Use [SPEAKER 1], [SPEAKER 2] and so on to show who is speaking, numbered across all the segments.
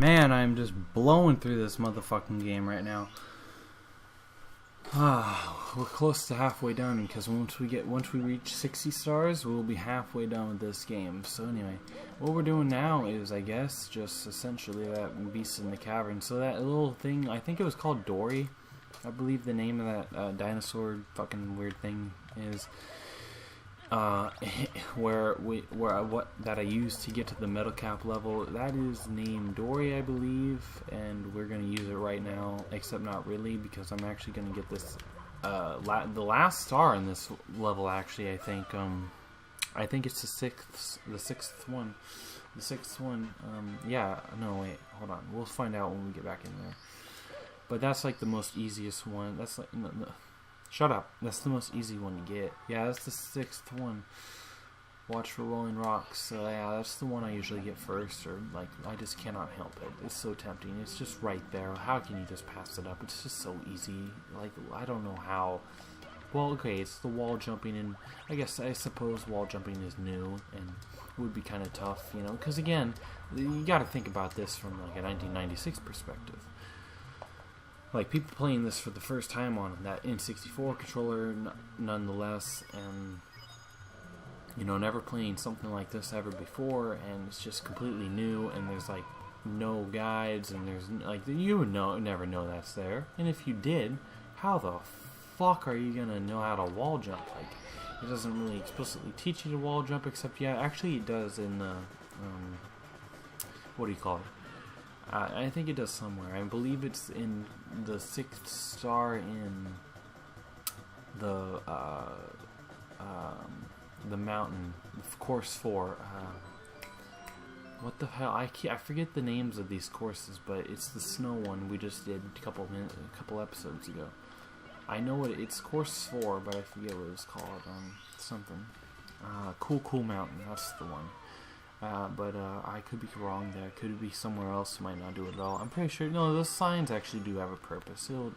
[SPEAKER 1] Man, I'm just blowing through this motherfucking game right now. We're close to halfway done because once we reach 60 stars, we'll be halfway done with this game. So anyway, what we're doing now is, I guess, just essentially that beast in the cavern. So that little thing, I think it was called Dory. I believe the name of that dinosaur fucking weird thing is. That I used to get to the metal cap level, that is named Dory, I believe, and we're gonna use it right now, except not really, because I'm actually gonna get this the last star in this level. Actually, I think it's the sixth one. Yeah, no, wait, hold on, we'll find out when we get back in there. But that's like the most easiest one. That's like no. Shut up. That's the most easy one to get. Yeah, that's the sixth one. Watch for rolling rocks. So yeah, that's the one I usually get first, or like I just cannot help it. It's so tempting. It's just right there. How can you just pass it up? It's just so easy. Like, I don't know how. Well, okay, it's the wall jumping, and I suppose wall jumping is new and would be kind of tough, you know, because again, you got to think about this from like a 1996 perspective. Like, people playing this for the first time on that N64 controller, nonetheless, and, you know, never playing something like this ever before, and it's just completely new, and there's, like, no guides, and there's, like, you would never know that's there, and if you did, how the fuck are you gonna know how to wall jump? Like, it doesn't really explicitly teach you to wall jump, except, yeah, actually it does in the, what do you call it? I think it does somewhere. I believe it's in the sixth star in the mountain, course 4. What the hell? I forget the names of these courses, but it's the snow one we just did a couple episodes ago. I know it's course 4, but I forget what it was called. Something. Cool Mountain. That's the one. But I could be wrong there. Could be somewhere else who might not do it at all. I'm pretty sure. No, those signs actually do have a purpose. It'll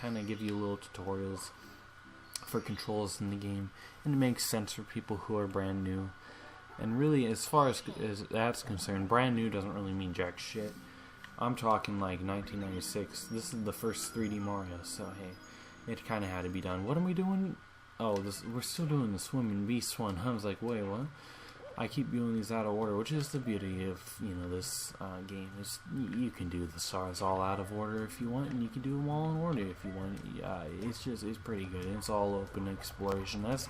[SPEAKER 1] kind of give you little tutorials for controls in the game, and it makes sense for people who are brand new. And really, as far as that's concerned, brand new doesn't really mean jack shit. I'm talking like 1996. This is the first 3D Mario, so hey, it kind of had to be done. What are we doing? Oh, we're still doing the swimming beast one. I was like, wait, what? I keep doing these out of order, which is the beauty of, you know, this game. Is you can do the stars all out of order if you want, and you can do them all in order if you want. It's pretty good. It's all open exploration. That's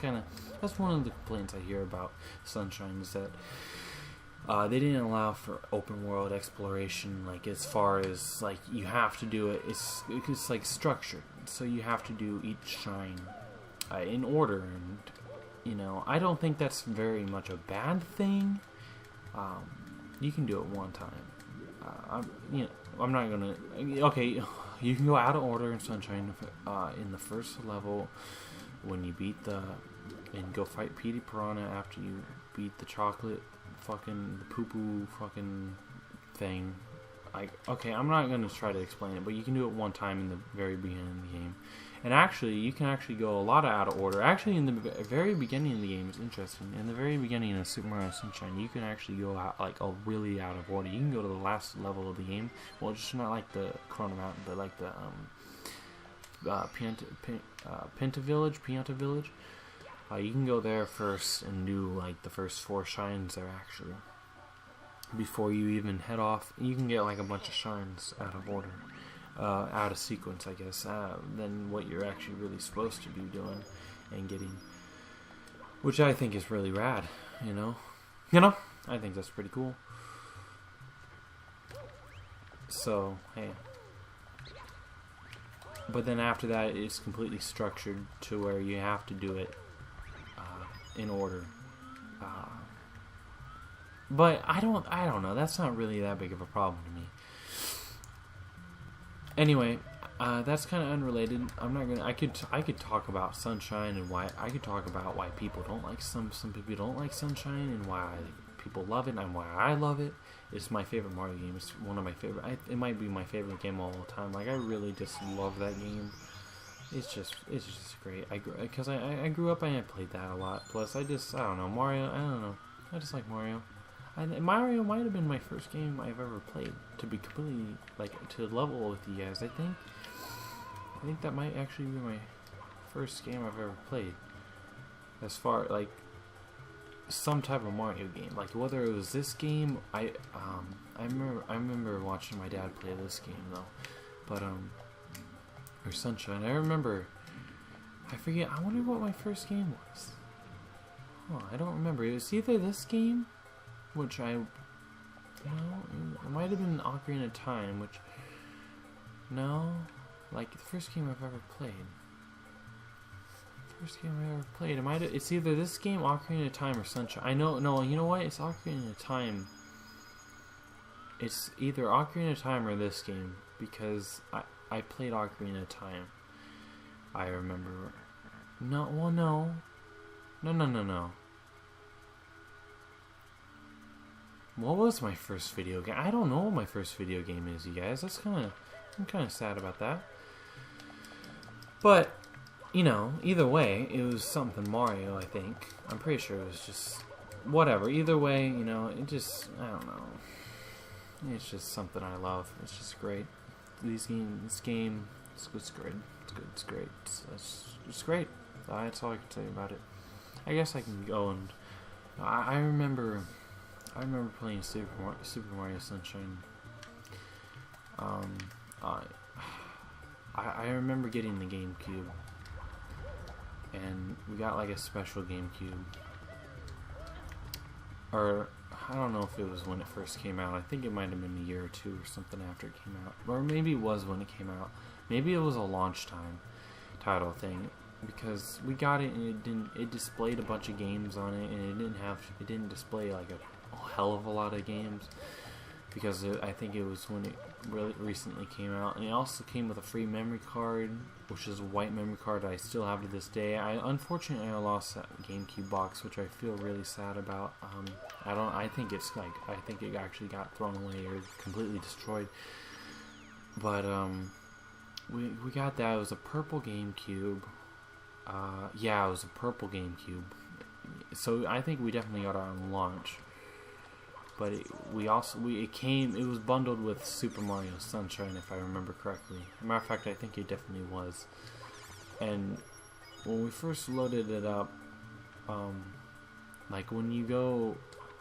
[SPEAKER 1] one of the complaints I hear about Sunshine, is that they didn't allow for open world exploration. Like, as far as like you have to do it, it's like structured. So you have to do each shine in order, and you know, I don't think that's very much a bad thing. You can do it one time. I'm not gonna. Okay, you can go out of order in Sunshine in the first level when you beat and go fight Petey Piranha after you beat the chocolate fucking poo-poo fucking thing. I'm not gonna try to explain it, but you can do it one time in the very beginning of the game. And actually, you can actually go a lot out of order. Actually, in the very beginning of the game, it's interesting. In the very beginning of Super Mario Sunshine, you can actually go out, like, really out of order. You can go to the last level of the game. Well, just not like the Corona Mountain, but like the Pianta Village. You can go there first and do like the first 4 shines there, actually, before you even head off. You can get like a bunch of shines out of order. Out of sequence, I guess, than what you're actually really supposed to be doing and getting, which I think is really rad, you know, I think that's pretty cool. So, hey, but then after that, it's completely structured to where you have to do it in order. But I don't know. That's not really that big of a problem to me. Anyway, that's kind of unrelated. I'm not gonna. I could talk about Sunshine and why. I could talk about why people don't like some people don't like Sunshine, and why people love it and why I love it. It's my favorite Mario game. It's one of my favorite. It might be my favorite game all the time. Like, I really just love that game. It's just great. Because I grew up and I played that a lot. Plus, I don't know, Mario. I don't know. I just like Mario. Mario might have been my first game I've ever played. To be completely, like, to level with you guys, I think that might actually be my first game I've ever played. As far, like, some type of Mario game. Like, whether it was this game, I remember watching my dad play this game, though. But, or Sunshine. I remember, I forget, I wonder what my first game was. Oh, I don't remember. It was either this game, which it might have been Ocarina of Time, which, no, like, the first game I've ever played. First game I ever played. It's either this game, Ocarina of Time, or Sunshine. No, you know what? It's Ocarina of Time. It's either Ocarina of Time or this game, because I played Ocarina of Time. I remember. No. What was my first video game? I don't know what my first video game is, you guys. I'm kind of sad about that. But, you know, either way, it was something Mario, I think. I'm pretty sure it was just whatever. Either way, you know, I don't know. It's just something I love. It's just great. This game, it's great. It's great. It's great. That's all I can say about it. I guess I can go and I remember playing Super Mario Sunshine. I remember getting the GameCube, and we got like a special GameCube, or I don't know if it was when it first came out. I think it might have been a year or two or something after it came out, or maybe it was when it came out. Maybe it was a launch time title thing, because we got it and it displayed a bunch of games on it, and it didn't display like a hell of a lot of games, because I think it was when it really recently came out. And it also came with a free memory card, which is a white memory card I still have to this day. Unfortunately I lost that GameCube box, which I feel really sad about. I think it actually got thrown away or completely destroyed. But we got that. It was a purple GameCube. Yeah, it was a purple GameCube. So I think we definitely got it on launch. But it was bundled with Super Mario Sunshine, if I remember correctly. As a matter of fact, I think it definitely was. And when we first loaded it up, like when you go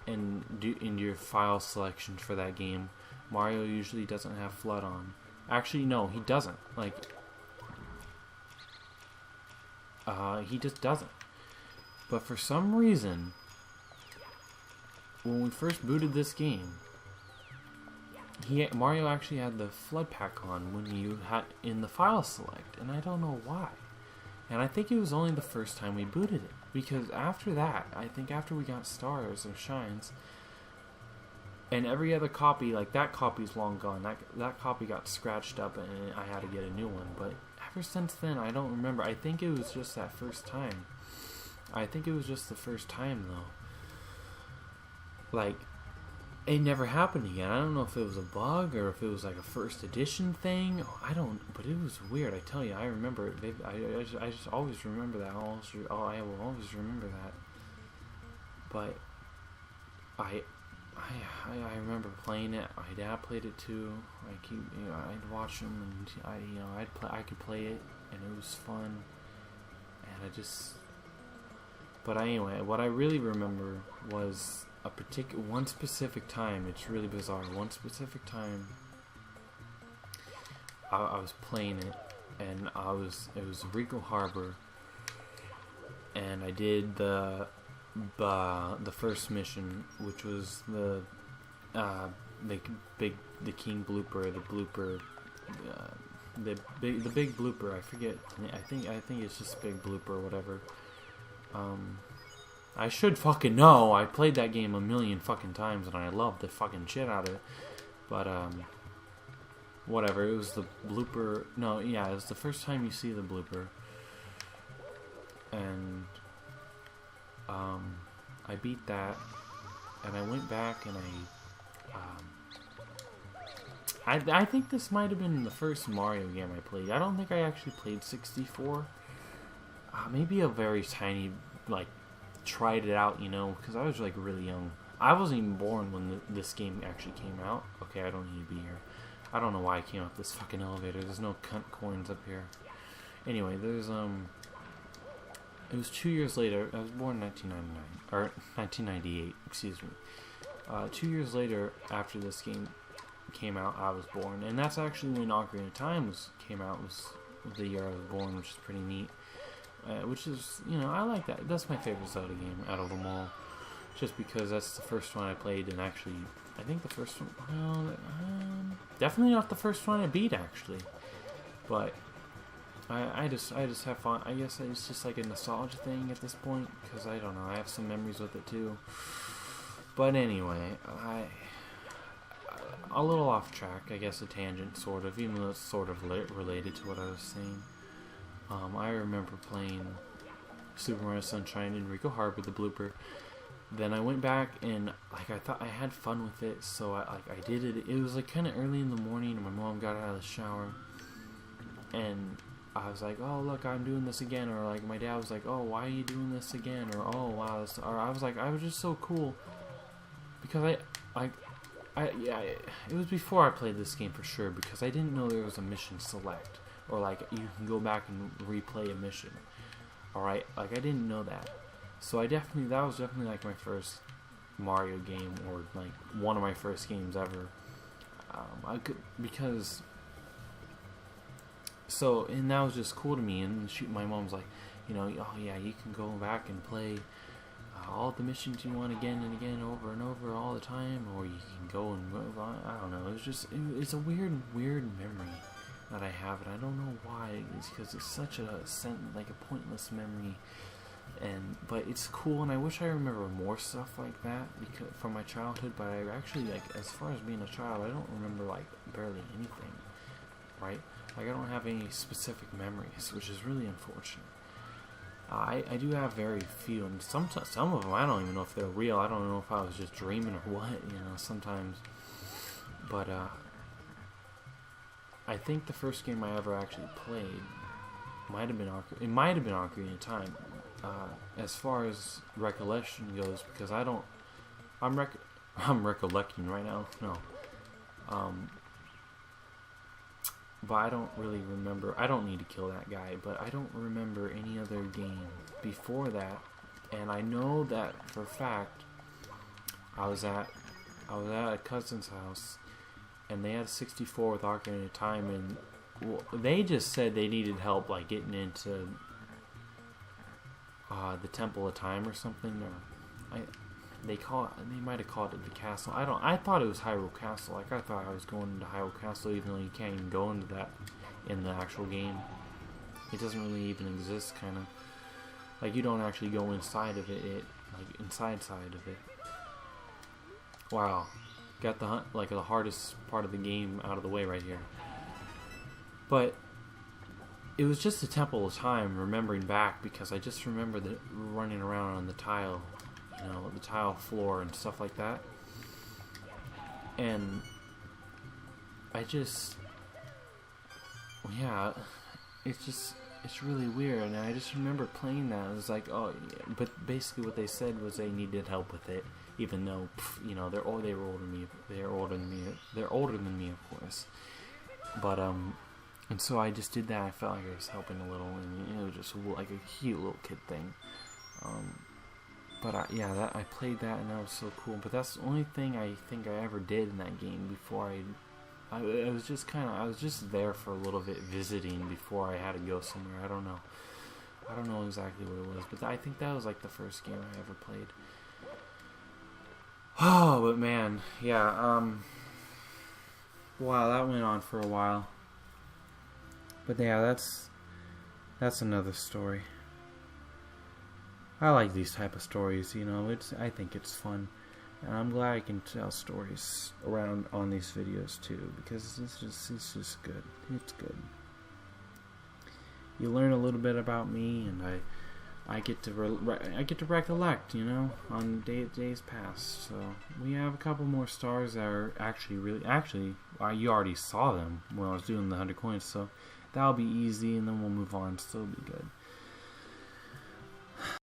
[SPEAKER 1] and do in your file selections for that game, Mario usually doesn't have FLUDD on. Actually, no, he doesn't. Like, he just doesn't. But for some reason, when we first booted this game, Mario actually had the FLUDD pack on when you had in the file select, and I don't know why. And I think it was only the first time we booted it, because after that, I think after we got stars or shines, and every other copy, like that copy's long gone. That copy got scratched up, and I had to get a new one. But ever since then, I don't remember. I think it was just that first time. I think it was just the first time, though. Like, it never happened again. I don't know if it was a bug or if it was like a first edition thing. But it was weird. I tell you, I remember it. I just always remember that. I will always remember that. But I remember playing it. My dad played it too. I'd watch him, and I could play it, and it was fun. And but anyway, what I really remember was one specific time. It's really bizarre. One specific time, I was playing it, and it was Rico Harbor, and I did the first mission, which was the king blooper, the big blooper. I forget. I think it's just big blooper or whatever. I should fucking know. I played that game a million fucking times, and I loved the fucking shit out of it. But whatever. It was the blooper. No, yeah, it was the first time you see the blooper, and I beat that, and I went back and I think this might have been the first Mario game I played. I don't think I actually played 64. Maybe a very tiny, like, tried it out, because I was like really young. I wasn't even born when this game actually came out. Okay, I don't need to be here. I don't know why I came up this fucking elevator. There's no cunt coins up here. Anyway, there's it was 2 years later. I was born in 1999 or 1998. Excuse me. 2 years later, after this game came out, I was born, and that's actually when Ocarina of Time came out. Was the year I was born, which is pretty neat. Which is, you know, I like that. That's my favorite Zelda game out of them all. Just because that's the first one I played, and actually, I think the first one, well, definitely not the first one I beat, actually. But I just have fun. I guess it's just like a nostalgia thing at this point, because I don't know, I have some memories with it too. But anyway, a little off track, I guess, a tangent, sort of, even though it's sort of related to what I was saying. I remember playing Super Mario Sunshine in Rico Harbor, the blooper. Then I went back and like I thought I had fun with it, so I did it. It was like kind of early in the morning, and my mom got out of the shower, and I was like, "Oh look, I'm doing this again," or like my dad was like, "Oh, why are you doing this again?" Or "Oh wow," or I was like, I was just so cool because it was before I played this game for sure, because I didn't know there was a mission select, or like you can go back and replay a mission. Alright, like I didn't know that. So that was definitely like my first Mario game, or like one of my first games ever. And that was just cool to me, and my mom's like, you know, oh yeah, you can go back and play all the missions you want again and again, over and over all the time, or you can go and move on. I don't know, it's a weird memory that I have, and I don't know why. It's because it's such a pointless memory, but it's cool, and I wish I remember more stuff like that from my childhood. But I actually, like, as far as being a child, I don't remember like barely anything, right? Like I don't have any specific memories, which is really unfortunate. I do have very few, and some of them I don't even know if they're real. I don't know if I was just dreaming or what, you know, sometimes. But I think the first game I ever actually played might have been Ocarina of Time, as far as recollection goes, because I'm recollecting right now. No, but I don't really remember. I don't need to kill that guy, but I don't remember any other game before that. And I know that for a fact. I was at a cousin's house, and they had a 64 with Ocarina of Time, and they just said they needed help, like getting into the Temple of Time or something, or they might have called it the castle. I thought it was Hyrule Castle. Like I thought I was going into Hyrule Castle, even though you can't even go into that in the actual game. It doesn't really even exist, kind of. Like you don't actually go inside of it. Like inside of it. Wow, got the hardest part of the game out of the way right here. But it was just a Temple of Time, remembering back, because I just remember running around on the tile, you know, the tile floor and stuff like that. And it's really weird, and I just remember playing that. It was like, oh, yeah. But basically what they said was they needed help with it, even though, you know, they're older than me. They're older than me, of course. But and so I just did that. I felt like I was helping a little, and it was just like a cute little kid thing. But I played that, and that was so cool. But that's the only thing I think I ever did in that game before I was just there for a little bit visiting before I had to go somewhere. I don't know exactly what it was, but I think that was like the first game I ever played. Oh, but man, yeah, wow, that went on for a while. But yeah, that's another story. I like these type of stories, you know. I think it's fun, and I'm glad I can tell stories around on these videos too, because it's just good. It's good. You learn a little bit about me, and I get to recollect, you know, on days past. So we have a couple more stars that are actually you already saw them when I was doing the 100 coins, so that'll be easy, and then we'll move on. So it'll be good.